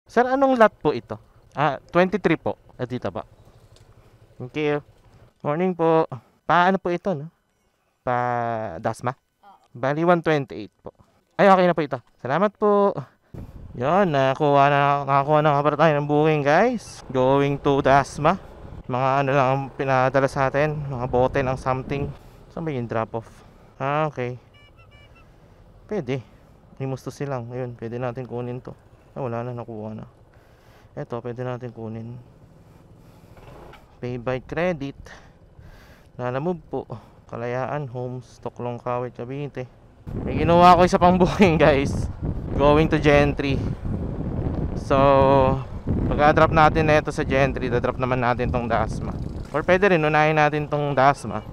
Sir, anong lot po ito? 23 po. Dito pa. Thank you. Morning po. Paano po ito, no? Dasma? Bali, 128 po. Ay, okay na po ito. Salamat po. Yan, nakakuha na nga pala tayo ng booking, guys. Going to Dasma. Mga ano lang ang pinadala sa atin. Mga bote ng something. Saan ba yung drop off? Okay. Pwede. Himustos silang. Ayun, pwede natin kunin to. Wala na, nakuha na. Ito, pwede natin kunin. Pay by credit. Lalamove po. Kalayaan, Homes, Toklong, Kawit, Cavite. May ginawa ko isa pang booking, guys. Going to Gentry. So, pag-drop natin na ito sa Gentry, da-drop naman natin tong Dasma. Or pwede rin, unahin natin tong Dasma.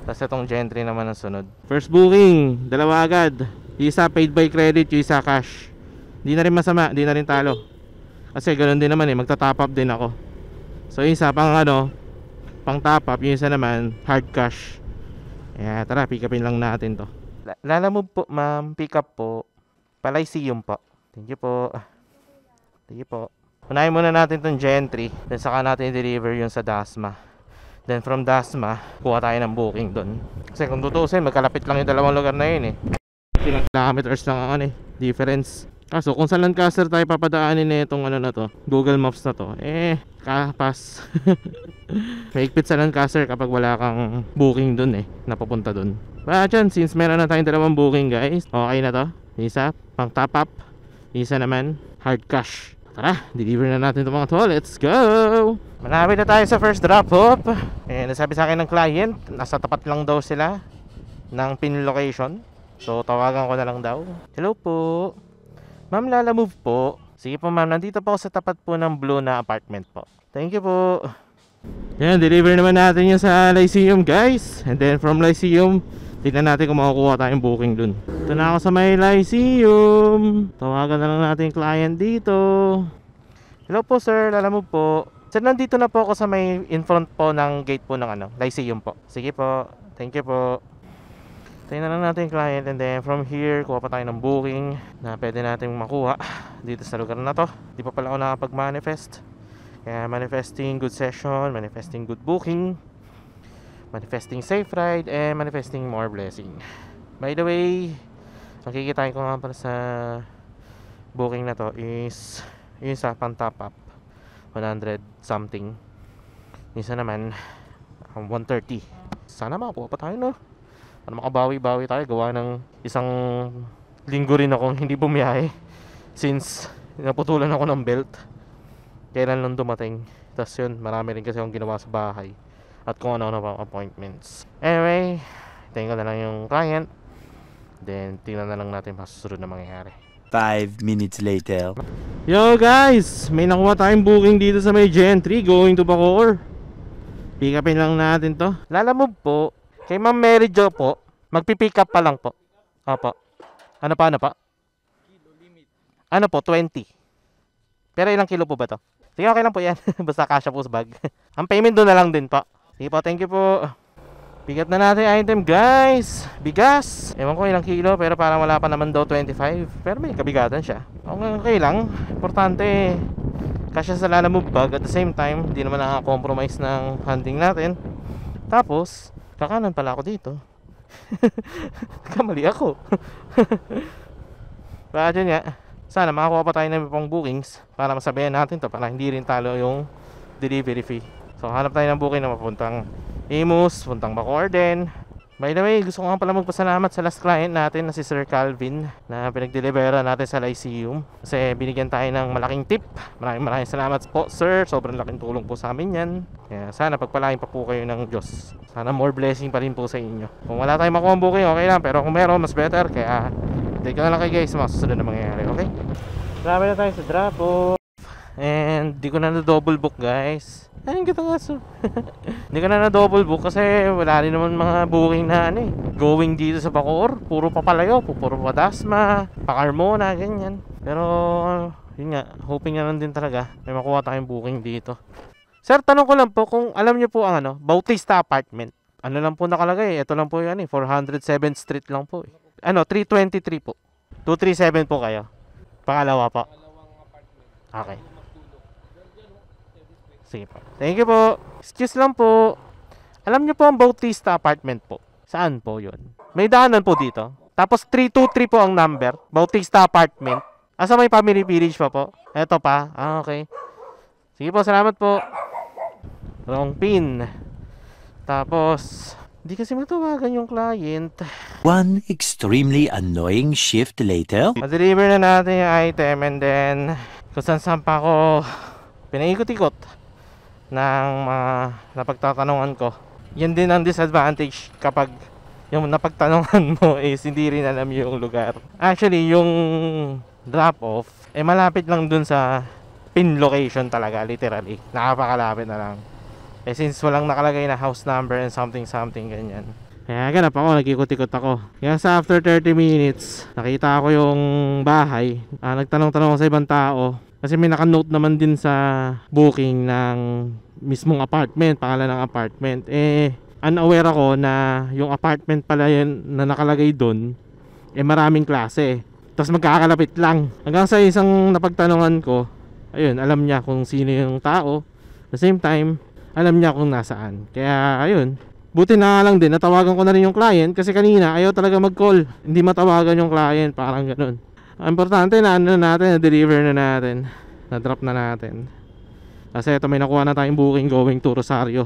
Tapos itong Gentry naman ang sunod. First booking, dalawa agad. Isa paid by credit, yung isa cash. Di na rin masama, di na rin talo. Kasi ganoon din naman magta-top up din ako. So isa pang pang top up, yung isa naman hard cash. Kaya tara, pick upin lang natin to. Lalamove po ma'am, pick up po. Palaysium po. Thank you po. Thank you po. Unahin muna natin tong Gentry, then saka natin i-deliver yung sa Dasma. Then from Dasma, kuha tayo ng booking doon. Kasi kung tutuusin, magkalapit lang yung dalawang lugar na yun Ilang kilometers lang ang difference. So kung saan Lancaster tayo papadaanin na itong na to, Google Maps na to, kapas. Maigpit sa Lancaster kapag wala kang booking dun napapunta dun. Dyan, since meron na tayong dalawang booking, guys, okay na to. Isa, pang top up. Isa naman, hard cash. Tara, deliver na natin itong mga to. Let's go! Malapit na tayo sa first drop off. Nasabi sa akin ng client, nasa tapat lang daw sila ng pin location. So tawagan ko na lang daw. Hello po ma'am, lalamove po. Sige po ma'am, nandito po ako sa tapat po ng blue na apartment po. Thank you po. Yan, deliver naman natin yung sa Lyceum, guys. And then from Lyceum, tignan natin kung makukuha tayong booking dun. Ito na ako sa may Lyceum. Tawagan na lang natin yung client dito. Hello po sir, lalamove po. Sir, nandito na po ako sa may in front po ng gate po ng Lyceum po. Sige po, thank you po. Tingnan na lang natin yung client, and then from here kuha pa tayo ng booking na pwede natin makuha dito sa lugar na to. Di pa pala ako nakapag-manifest. Kaya manifesting good session, manifesting good booking, manifesting safe ride, and manifesting more blessing. By the way, makikitain ko nga para sa booking na to is yung sa pang top up 100 something. Yung isa naman 130. Sana makakuha pa tayo, no? Para makabawi-bawi tayo. Gawa ng isang linggo rin akong hindi bumiyahe since naputulan ako ng belt. Kailan lang dumating. Tapos yun, marami rin kasi akong ginawa sa bahay at kung ano-ano pang appointments. Anyway, tingin ko na lang yung client, then tingnan na lang natin masusunod na mangyayari. 5 minutes later. Yo guys, may nakuha tayong booking dito sa may Gentry going to Bacoor. Pick upin lang natin to. Lalamove po kay Ma'am Mary Jo po. Magpi-pick up pa lang po. Opo. Ano pa? Kilo limit. Ano po, 20. Pero ilang kilo po ba to? Sige, okay lang po yan. Basta kasya po sa bag. Ang payment doon na lang din po. Sige po, thank you po. Pick up na natin item, guys. Bigas. Ewan ko ilang kilo, pero parang wala pa naman daw 25. Pero may kabigatan siya. Okay lang. Importante, kasya sa lalamove bag. At the same time, hindi naman nakaka-compromise ng handling natin. Tapos kakanan pala ako dito. Kamali ako. Kaya dyan nga, sana makakuha pa tayo ng ibang bookings para masabayan natin to, para hindi rin talo yung delivery fee. So hanap tayo ng booking na mapuntang Imus, puntang Bacoor din. By the way, gusto ko nga pala magpasalamat sa last client natin na si Sir Calvin na pinag-delivera natin sa Lyceum. Kasi binigyan tayo ng malaking tip. Maraming salamat po sir. Sobrang laking tulong po sa amin yan. Kaya sana pagpalain pa po kayo ng Diyos. Sana more blessing pa rin po sa inyo. Kung wala tayong makuha booking, okay lang. Pero kung meron, mas better. Kaya take na lang kayo guys, mga susunod na mangyayari. Okay? Grabe na tayo sa drop off. And di ko na double book guys. Ayun kita nga so. Hindi ka na double book kasi wala rin naman mga booking na going dito sa Bacoor. Puro papalayo, puro pa Dasma, pa Carmona, ganyan. Pero yun nga, hoping na lang din talaga may makuha tayong booking dito. Sir, tanong ko lang po kung alam niyo po ang Bautista Apartment. Ano lang po nakalagay, ito lang po yan 407th Street lang po 323 po. 237 po kayo. Pangalawa po. Okay. Sige po. Thank you po. Excuse lang po. Alam niyo po ang Bautista apartment po. Saan po yun? May daanan po dito. Tapos 323 po ang number. Bautista apartment. Asa may family village pa po? Eto pa. Okay. Sige po, salamat po. Wrong pin. Tapos, di kasi matawagan yung client. One extremely annoying shift later. Ma-deliver na natin yung item and then kung saan pa ako pinaikot-ikot ng mga napagtatanungan ko. Yan din ang disadvantage kapag yung napagtanungan mo is hindi rin alam yung lugar. Actually, yung drop-off, malapit lang dun sa pin location talaga, literally. Nakapakalapit na lang. Since walang nakalagay na house number and something ganyan. Kaya ganap ako, nag-ikot-ikot ako. Kaya sa after 30 minutes, nakita ko yung bahay. Nagtanong-tanong ako sa ibang tao. Kasi may naka-note naman din sa booking ng mismong apartment, pangalan ng apartment. Unaware ako na yung apartment pala yun na nakalagay doon, maraming klase. Tapos magkakalapit lang. Hanggang sa isang napagtanungan ko, ayun, alam niya kung sino yung tao. At the same time, alam niya kung nasaan. Kaya ayun, buti na lang din, natawagan ko na rin yung client kasi kanina ayaw talaga mag-call. Hindi matawagan yung client, parang ganun. Ang importante na na-deliver na natin. Na-drop na natin. Kasi ito may nakuha na tayong booking going to Rosario,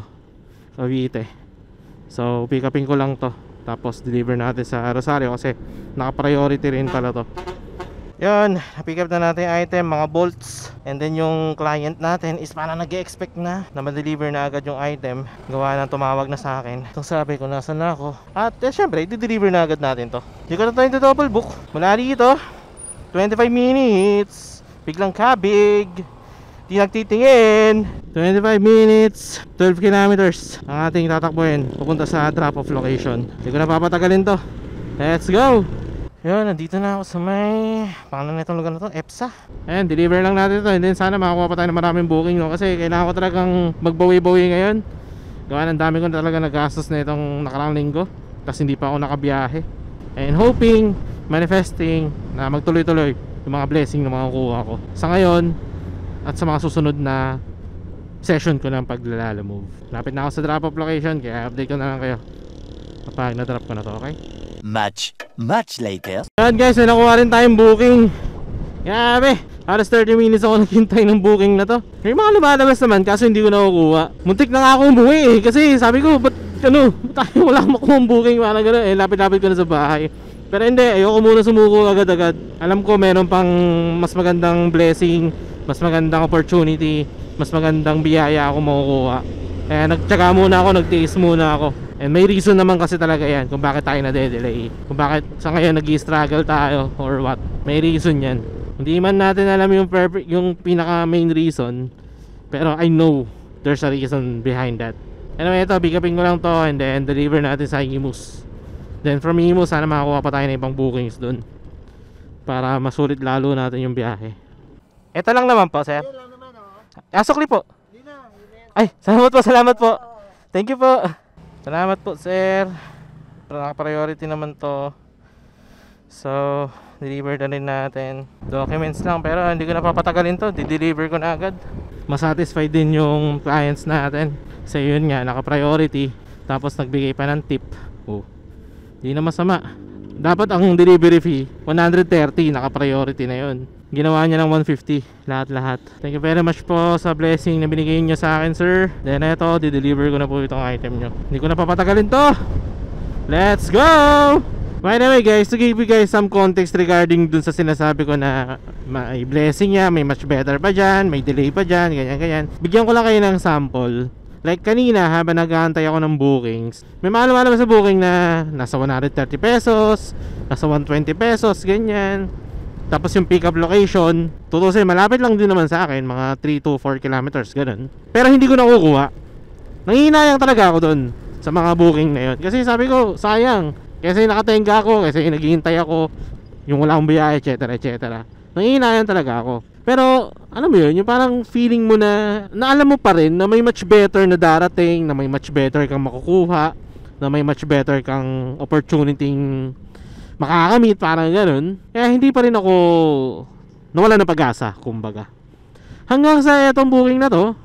Cavite. So pick upin ko lang to. Tapos deliver natin sa Rosario kasi naka-priority rin pala to. Yun, pick up na natin yung item, mga bolts. And then yung client natin is parang nag-expect na ma-deliver na agad yung item. Gawa na tumawag na sa akin. Itong sabi ko, nasan na ako? At syempre, i-deliver na agad natin to. Hindi ko na tayo double book. Mula dito 25 minutes. Biglang kabig. Di nagtitingin. 25 minutes, 12 kilometers ang ating tatakbuhin pupunta sa drop-off location. Hindi ko na papatagalin to. Let's go! Yun, nandito na ako sa may pangalan na itong lugar na to, EPSA. Ayan, deliver lang natin to. And then sana makakuha pa tayo ng maraming booking, no? Kasi kailangan ko talagang magbawi-bawi ngayon. Gawa ng dami ko na talaga nagastos na itong nakaraang linggo. Kasi hindi pa ako nakabiyahe. And hoping, manifesting na magtuloy-tuloy yung mga blessing na makukuha ko sa ngayon at sa mga susunod na session ko ng paglalamove. Lapit na ako sa drop-off location, kaya update ko na lang kayo kapag na-drop ko na to, okay? Much later. Ayan guys, may nakuha rin tayong booking. Grabe, halos 30 minutes ako naghintay ng booking na to. May mga lumalabas naman kaso hindi ko nakukuha. Muntik na nga ako umuwi kasi sabi ko, ba't tayo wala akong makuha booking, parang gano'n. Lapit-lapit ko na sa bahay. Pero hindi, ayoko muna sumuko agad-agad. Alam ko meron pang mas magandang blessing, mas magandang opportunity, mas magandang biyaya ako makukuha. Kaya nagtyaga muna ako, nagtiis muna ako. And may reason naman kasi talaga yan kung bakit tayo na-delay, kung bakit sa ngayon nag-struggle tayo or what. May reason yan. Hindi man natin alam yung pinaka main reason, pero I know there's a reason behind that. Anyway, ito, pick upin ko lang to and then deliver natin sa Imus. Then from Imus, sana makakuha pa tayo ng ibang bookings dun para masulit lalo natin yung biyahe. Ito lang naman po, sir. Asokli po. Ay, salamat po. Thank you po. Salamat po, sir. Naka-priority naman to. So, deliver na rin natin. Documents lang, pero hindi ko na papatagalin to. Di-deliver ko na agad. Masatisfied din yung clients natin. Kasi yun nga, naka-priority. Tapos nagbigay pa ng tip. Hindi na masama. Dapat ang delivery fee 130, naka-priority na yun. Ginawa niya ng 150 lahat-lahat. Thank you very much po sa blessing na binigay niyo sa akin, sir. Then eto, di-deliver ko na po itong item nyo. Hindi ko na papatagalin to. Let's go! By the way guys, to give you guys some context regarding dun sa sinasabi ko na may blessing niya, may much better pa dyan, may delay pa dyan, ganyan. Bigyan ko lang kayo ng sample. Like kanina, habang nag-aantay ako ng bookings, may mga lumalabas sa booking na nasa 130 pesos, nasa 120 pesos, ganyan. Tapos yung pick up location, tutusin, malapit lang din naman sa akin, mga 3 to 4 kilometers, ganun. Pero hindi ko nakukuha. Nangihinayang talaga ako doon sa mga booking na yun. Kasi sabi ko, sayang. Kasi nakatenga ako, kasi naghihintay ako, yung wala akong biyahe, etc. Nangihinayang talaga ako. Pero, alam mo yun, yung parang feeling mo na alam mo pa rin na may much better na darating, na may much better kang makukuha, na may much better kang opportunity makakamit, parang ganun. Kaya hindi pa rin ako nawala ng pag-asa, kumbaga. Hanggang sa itong booking na to,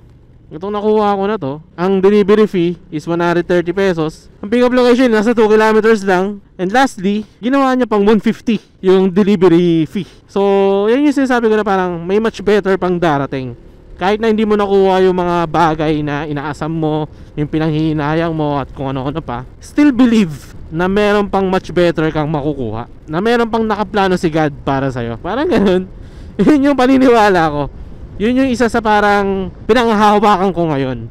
itong nakuha ko na to, ang delivery fee is 130 pesos. Ang pick up location nasa 2 kilometers lang. And lastly, ginawa niya pang 150 yung delivery fee. So, yan yung sinasabi ko na parang may much better pang darating. Kahit na hindi mo nakuha yung mga bagay na inaasam mo, yung pinanghihinayang mo at kung ano-ano pa, still believe na meron pang much better kang makukuha. Na meron pang nakaplano si God para sa'yo. Parang ganun. Yun yung paniniwala ko. Yun yung isa sa parang pinanghahawakan ko ngayon.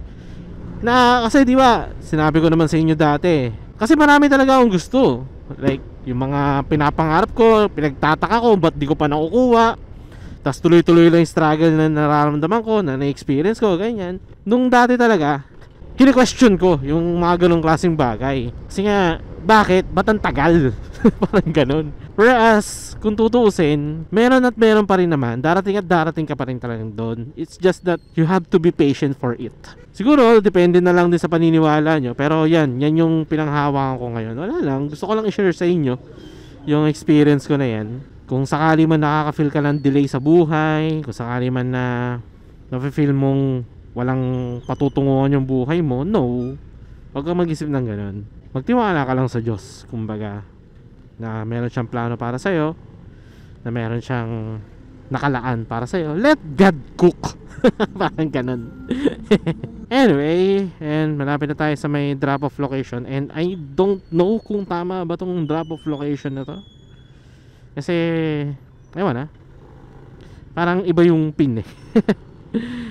Na kasi di ba, sinabi ko naman sa inyo dati. Kasi marami talaga akong gusto. Like, yung mga pinapangarap ko, pinagtataka ko, ba't di ko pa nakukuha. Tapos tuloy-tuloy lang yung struggle na nararamdaman ko, na na-experience ko, ganyan. Nung dati talaga, kini-question ko yung mga ganong klaseng bagay. Kasi nga, bakit? Ba't ang tagal? Parang ganon. Whereas, kung tutuusin, meron at meron pa rin naman. Darating at darating ka pa rin talagang doon. It's just that you have to be patient for it. Siguro, depende na lang din sa paniniwala nyo. Pero yan yung pinanghawakan ko ngayon. Wala lang, gusto ko lang i-share sa inyo yung experience ko na yan. Kung sakali man nakaka-feel ka ng delay sa buhay, kung sakali man na nafe-feel mong walang patutunguhan yung buhay mo, no, huwag kang mag-isip ng ganun. Magtiwala ka lang sa Diyos, kumbaga, na meron siyang plano para sa'yo, na meron siyang nakalaan para sa'yo. Let God cook. Parang ganun. Anyway, and malapit na tayo sa may drop off location, and I don't know kung tama ba tong drop off location na to. Kasi, ewan na, parang iba yung pin eh.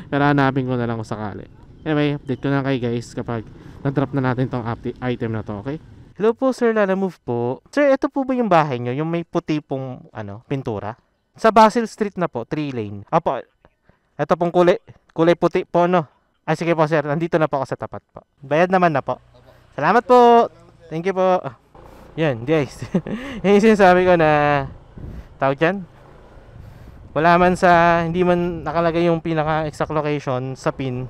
Pero hanapin ko na lang kung sakali. Anyway, update ko na kay guys kapag na-drop na natin tong item na to, okay? Hello po, Sir Lalamove po. Sir, ito po ba yung bahay nyo? Yung may puti pong pintura? Sa Basil Street na po, 3 lane. Opo, ito pong kulay puti po, no? Ay, sige po, sir. Nandito na po ako sa tapat po. Bayad naman na po. Salamat po. Thank you po. Yan, guys. Yung sinasabi ko na tawag dyan. Wala man sa, hindi man nakalagay yung pinaka-exact location sa pin.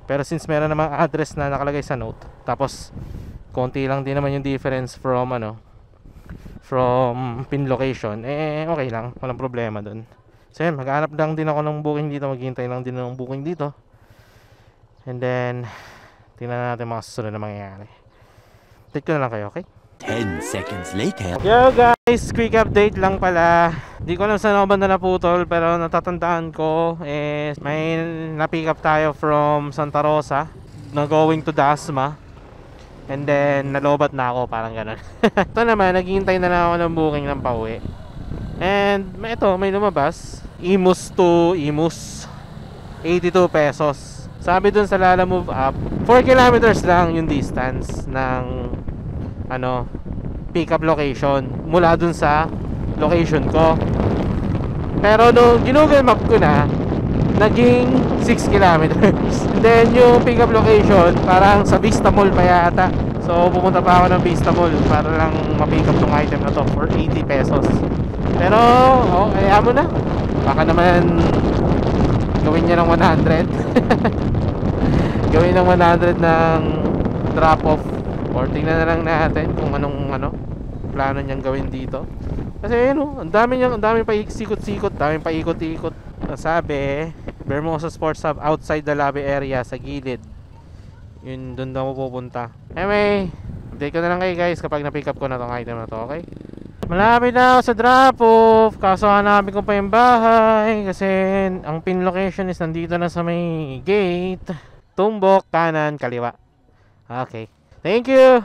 Pero since meron namang address na nakalagay sa note, tapos konti lang din naman yung difference from from pin location, eh okay lang, walang problema dun. So yun, maghanap lang din ako ng booking dito, maghihintay lang din ng booking dito, and then tingnan natin mga susunod na mangyayari. Update ko na lang kayo, okay? 10 seconds later. Yo guys, quick update lang pala. Di ko alam saan ako banda naputol, pero natatandaan ko may na-pick up tayo from Santa Rosa na going to Dasma. And then, nalobat na ako, parang ganun. Ito naman, naghihintay na lang ako ng booking ng pauwi. And, ito, may lumabas. Imus to Imus. 82 pesos. Sabi dun sa Lalamove app, 4 kilometers lang yung distance ng, pick up location. Mula dun sa location ko. Pero nung ginugol map ko na, naging 6 kilometers. And then yung pick up location parang sa Vista Mall pa yata. So pumunta pa ako ng Vista Mall para lang ma-pick up tong item na to for 80 pesos. Pero kaya mo na. Baka naman gawin niya ng 100. Gawin ng 100 ng drop off. Or tingnan na lang natin kung anong plano niyang gawin dito. Kasi ang daming paikot-ikot, daming paikot-ikot. Sabi, Bermosa Sports Hub outside the lobby area sa gilid. Yun, doon daw pupunta. Anyway, update ko na lang kayo guys kapag na-pick up ko na tong item na to, okay? Malapit na ako sa drop off. Kaso hanapin ko pa yung bahay kasi ang pin location is nandito na sa may gate. Tumbok, kanan, kaliwa. Okay. Thank you.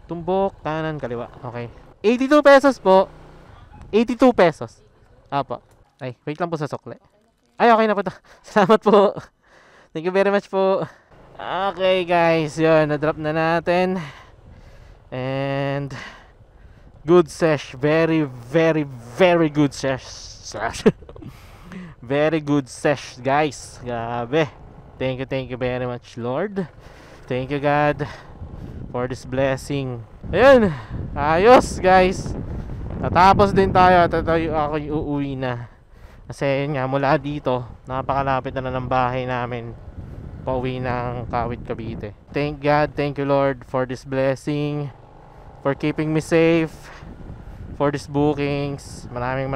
Tumbok, kanan, kaliwa. Okay. 82 pesos po. 82 pesos. Apo. Ay, wait lang po sa sukle. Ay, okay na po to. Salamat po. Thank you very much po. Okay guys, yun, na-drop na natin. And good sesh. Very, very, very good sesh. Very good sesh, guys. Grabe. Thank you very much, Lord. Thank you, God, for this blessing. Ayun, ayos guys. Natapos din tayo at ako uuwi na. Kasi yun nga, mula dito napakalapit na ng bahay namin, pauwi ng Kawit, Cavite. Thank God, thank you Lord for this blessing, for keeping me safe, for these bookings. Maraming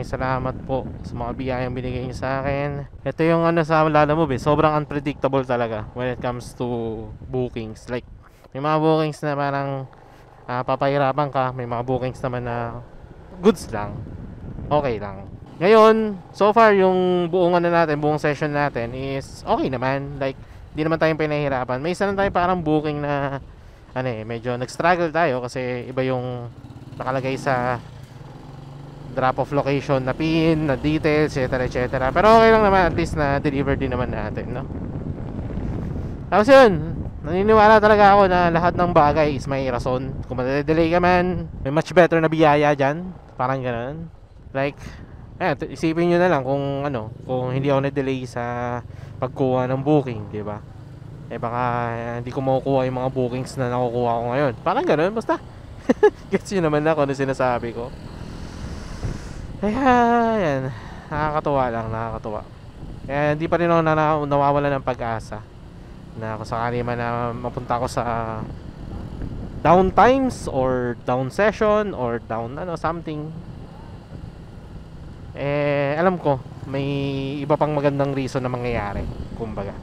salamat po sa mga biyayang binigay niyo sa akin. Ito yung ano sa Lala Move, sobrang unpredictable talaga when it comes to bookings. Like, may mga bookings na parang papahirapan ka, may mga bookings naman na goods lang, okay lang. Ngayon, so far yung buong ano natin, buong session natin is okay naman. Like, hindi naman tayong pinahirapan. May isa lang tayo parang booking na ano medyo nag-struggle tayo kasi iba yung nakalagay sa drop off location na pin, na details, etc. Pero okay lang naman, at least na deliver din naman natin, no? Tapos yun, naniniwala talaga ako na lahat ng bagay is may rason. Kung made-delay ka man, may much better na biyaya dyan. Parang ganun. Like, isipin nyo na lang kung ano, kung hindi ako na-delay sa pagkuha ng booking, di ba? Baka hindi ko makukuha yung mga bookings na nakukuha ko ngayon. Parang ganun, basta. Gets nyo naman na kung ano sinasabi ko. Kaya, yan. Nakakatuwa lang, nakakatuwa. Kaya hindi pa rin ako nawawala ng pag-asa na kung sakali man na mapunta ako sa down times or down session or down something, alam ko may iba pang magandang reason na mangyayari, kumbaga.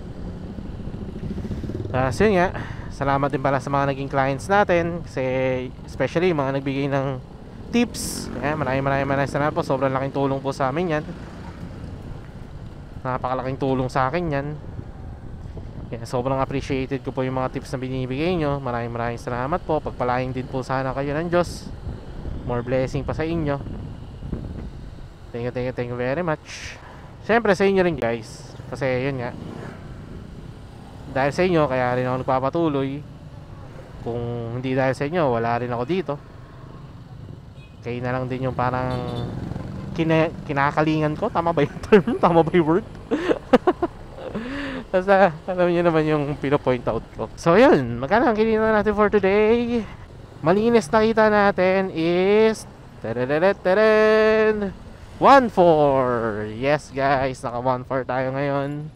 So yun nga, salamat din pala sa mga naging clients natin, kasi especially yung mga nagbigay ng tips. Maraming salamat po. Sobrang laking tulong po sa amin yan. Napakalaking tulong sa akin yan. Sobrang appreciated ko po yung mga tips na binibigay nyo. Maraming salamat po. Pagpalain din po sana kayo ng Diyos. More blessing pa sa inyo. Thank you very much. Siyempre sa inyo rin guys, kasi yun nga, dahil sa inyo kaya rin ako nagpapatuloy. Kung hindi dahil sa inyo, wala rin ako dito. Kayo na lang din yung parang kinakalingan ko. Tama ba yung term? Tama ba yung word? Basta alam niyo naman yung pino-point out ko. So yun, magkano ang kinita natin for today? Malinis na kita natin is 1.4. Yes guys, naka 1.4 tayo ngayon.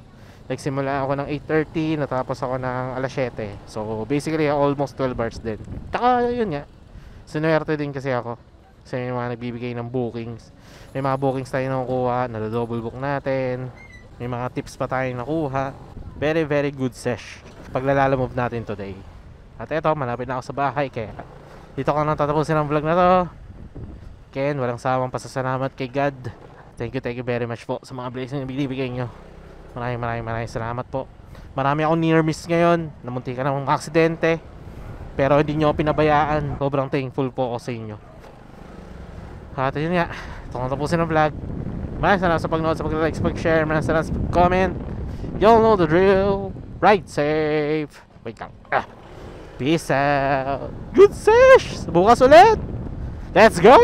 Nagsimula ako ng 8:30, natapos ako ng alas 7. So basically almost 12 hours din. Taka yun nga, sinuwerte din kasi ako. Kasi may mga nagbibigay ng bookings. May mga bookings tayo nakukuha, nado-double book natin. May mga tips pa tayong nakuha. Very good sesh paglalala move natin today. At eto, malapit na ako sa bahay, kaya dito ko nang tatapusin ang vlog na to. Ken, walang sawang pasasalamat kay God. Thank you very much po sa mga blessings na binibigay nyo. Maraming salamat po. Marami akong near miss ngayon. Namunti ka ng aksidente, pero hindi nyo pinabayaan. Sobrang thankful po ako sa inyo. At yun nga, ito ko tapusin ang vlog. Maraming salamat sa pag-nood, sa pag-like, sa pag-share. Maraming salamat sa pag-comment. Y'all know the drill. Ride safe. Wait lang. Peace out. Good sesh. Bukas ulit. Let's go.